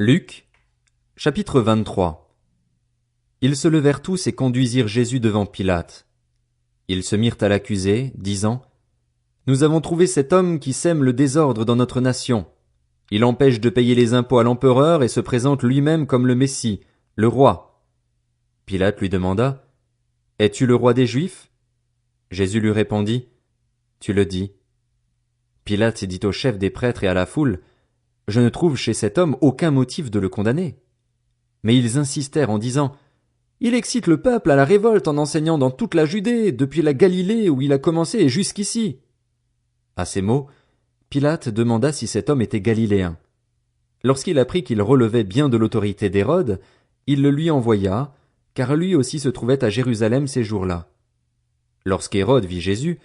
Luc, chapitre 23. Ils se levèrent tous et conduisirent Jésus devant Pilate. Ils se mirent à l'accuser, disant: Nous avons trouvé cet homme qui sème le désordre dans notre nation. Il empêche de payer les impôts à l'empereur et se présente lui-même comme le Messie, le roi. Pilate lui demanda: Es-tu le roi des Juifs? Jésus lui répondit: Tu le dis. Pilate dit au chef des prêtres et à la foule: Je ne trouve chez cet homme aucun motif de le condamner. Mais ils insistèrent en disant: Il excite le peuple à la révolte en enseignant dans toute la Judée, depuis la Galilée où il a commencé et jusqu'ici. À ces mots, Pilate demanda si cet homme était galiléen. Lorsqu'il apprit qu'il relevait bien de l'autorité d'Hérode, il le lui envoya, car lui aussi se trouvait à Jérusalem ces jours-là. Lorsqu'Hérode vit Jésus,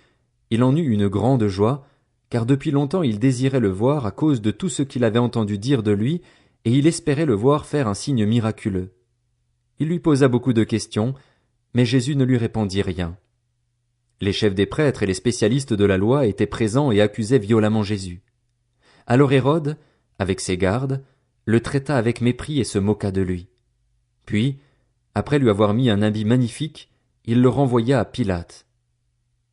il en eut une grande joie, car depuis longtemps il désirait le voir à cause de tout ce qu'il avait entendu dire de lui, et il espérait le voir faire un signe miraculeux. Il lui posa beaucoup de questions, mais Jésus ne lui répondit rien. Les chefs des prêtres et les spécialistes de la loi étaient présents et accusaient violemment Jésus. Alors Hérode, avec ses gardes, le traita avec mépris et se moqua de lui. Puis, après lui avoir mis un habit magnifique, il le renvoya à Pilate.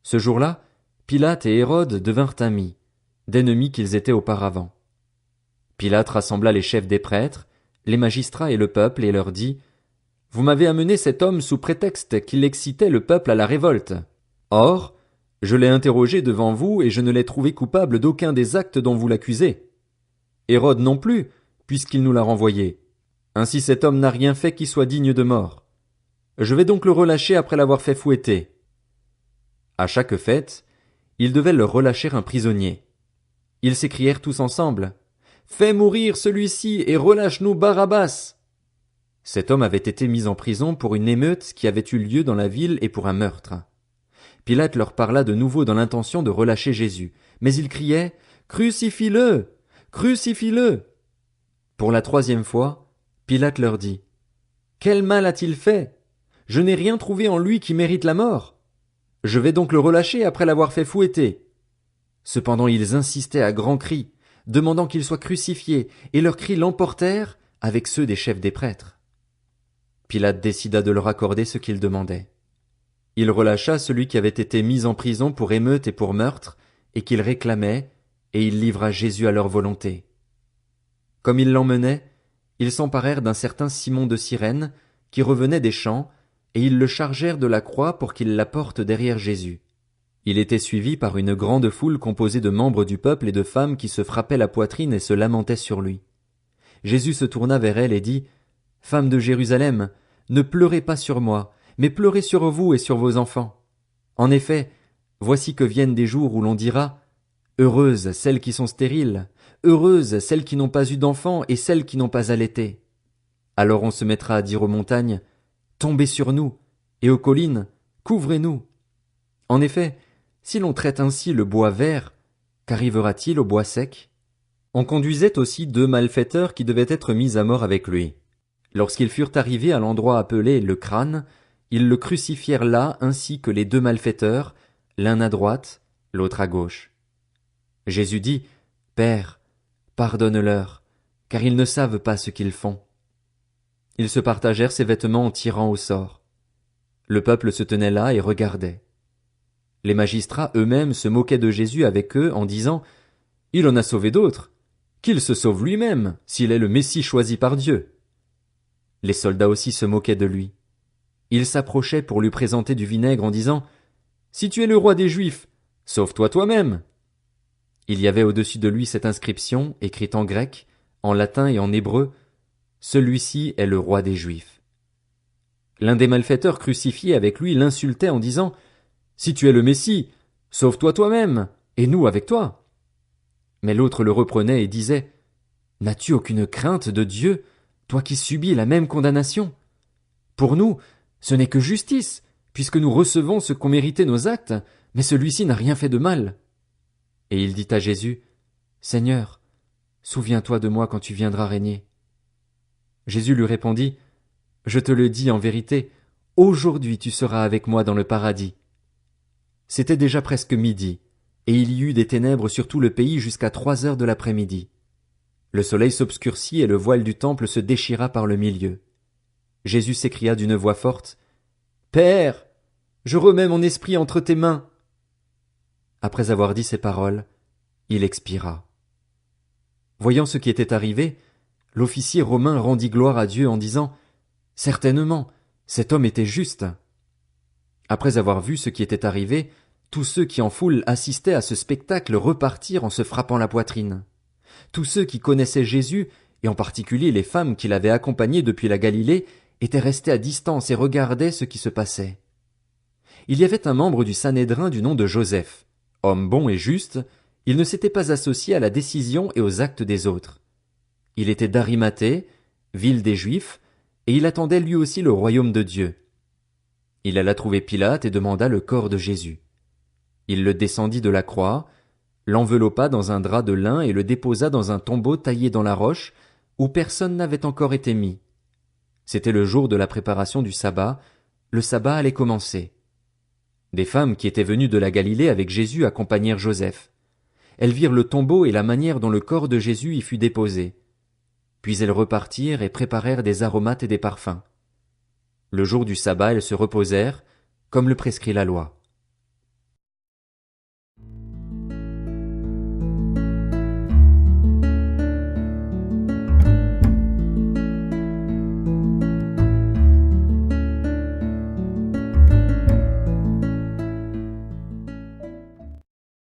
Ce jour-là, Pilate et Hérode devinrent amis, d'ennemis qu'ils étaient auparavant. Pilate rassembla les chefs des prêtres, les magistrats et le peuple, et leur dit: Vous m'avez amené cet homme sous prétexte qu'il excitait le peuple à la révolte. Or, je l'ai interrogé devant vous et je ne l'ai trouvé coupable d'aucun des actes dont vous l'accusez. Hérode non plus, puisqu'il nous l'a renvoyé. Ainsi cet homme n'a rien fait qui soit digne de mort. Je vais donc le relâcher après l'avoir fait fouetter. À chaque fête, ils devaient leur relâcher un prisonnier. Ils s'écrièrent tous ensemble: Fais mourir celui-ci et relâche-nous Barabbas. Cet homme avait été mis en prison pour une émeute qui avait eu lieu dans la ville et pour un meurtre. Pilate leur parla de nouveau dans l'intention de relâcher Jésus, mais ils criaient: Crucifie-le! Crucifie-le! Pour la troisième fois, Pilate leur dit: Quel mal a-t-il fait? Je n'ai rien trouvé en lui qui mérite la mort. Je vais donc le relâcher après l'avoir fait fouetter. Cependant ils insistaient à grands cris, demandant qu'il soit crucifié, et leurs cris l'emportèrent avec ceux des chefs des prêtres. Pilate décida de leur accorder ce qu'ils demandaient. Il relâcha celui qui avait été mis en prison pour émeute et pour meurtre, et qu'ils réclamaient, et il livra Jésus à leur volonté. Comme ils l'emmenaient, ils s'emparèrent d'un certain Simon de Cyrène, qui revenait des champs, et ils le chargèrent de la croix pour qu'il la porte derrière Jésus. Il était suivi par une grande foule composée de membres du peuple et de femmes qui se frappaient la poitrine et se lamentaient sur lui. Jésus se tourna vers elles et dit: Femmes de Jérusalem, ne pleurez pas sur moi, mais pleurez sur vous et sur vos enfants. En effet, voici que viennent des jours où l'on dira: Heureuses celles qui sont stériles, heureuses celles qui n'ont pas eu d'enfants et celles qui n'ont pas allaité. Alors on se mettra à dire aux montagnes: Tombez sur nous, et aux collines: Couvrez-nous. En effet, si l'on traite ainsi le bois vert, qu'arrivera-t-il au bois sec? On conduisait aussi 2 malfaiteurs qui devaient être mis à mort avec lui. Lorsqu'ils furent arrivés à l'endroit appelé le crâne, ils le crucifièrent là ainsi que les 2 malfaiteurs, l'un à droite, l'autre à gauche. Jésus dit: Père, pardonne-leur, car ils ne savent pas ce qu'ils font. Ils se partagèrent ses vêtements en tirant au sort. Le peuple se tenait là et regardait. Les magistrats eux-mêmes se moquaient de Jésus avec eux en disant: Il en a sauvé d'autres. Qu'il se sauve lui-même, s'il est le Messie choisi par Dieu. Les soldats aussi se moquaient de lui. Ils s'approchaient pour lui présenter du vinaigre en disant: Si tu es le roi des Juifs, sauve-toi toi-même. Il y avait au-dessus de lui cette inscription, écrite en grec, en latin et en hébreu: Celui-ci est le roi des Juifs. L'un des malfaiteurs crucifiés avec lui l'insultait en disant: Si tu es le Messie, sauve-toi toi-même, et nous avec toi. Mais l'autre le reprenait et disait: N'as-tu aucune crainte de Dieu, toi qui subis la même condamnation? Pour nous, ce n'est que justice, puisque nous recevons ce qu'ont mérité nos actes, mais celui-ci n'a rien fait de mal. Et il dit à Jésus: Seigneur, souviens-toi de moi quand tu viendras régner. Jésus lui répondit: Je te le dis en vérité, aujourd'hui tu seras avec moi dans le paradis. C'était déjà presque midi, et il y eut des ténèbres sur tout le pays jusqu'à 3 heures de l'après-midi. Le soleil s'obscurcit et le voile du temple se déchira par le milieu. Jésus s'écria d'une voix forte, « Père, je remets mon esprit entre tes mains. » Après avoir dit ces paroles, il expira. Voyant ce qui était arrivé, l'officier romain rendit gloire à Dieu en disant, « Certainement, cet homme était juste. » Après avoir vu ce qui était arrivé, tous ceux qui en foule assistaient à ce spectacle repartirent en se frappant la poitrine. Tous ceux qui connaissaient Jésus, et en particulier les femmes qui l'avaient accompagné depuis la Galilée, étaient restés à distance et regardaient ce qui se passait. Il y avait un membre du Sanhédrin du nom de Joseph. Homme bon et juste, il ne s'était pas associé à la décision et aux actes des autres. Il était d'Arimathée, ville des Juifs, et il attendait lui aussi le royaume de Dieu. Il alla trouver Pilate et demanda le corps de Jésus. Il le descendit de la croix, l'enveloppa dans un drap de lin et le déposa dans un tombeau taillé dans la roche, où personne n'avait encore été mis. C'était le jour de la préparation du sabbat, le sabbat allait commencer. Des femmes qui étaient venues de la Galilée avec Jésus accompagnèrent Joseph. Elles virent le tombeau et la manière dont le corps de Jésus y fut déposé. Puis elles repartirent et préparèrent des aromates et des parfums. Le jour du sabbat elles se reposèrent, comme le prescrit la loi.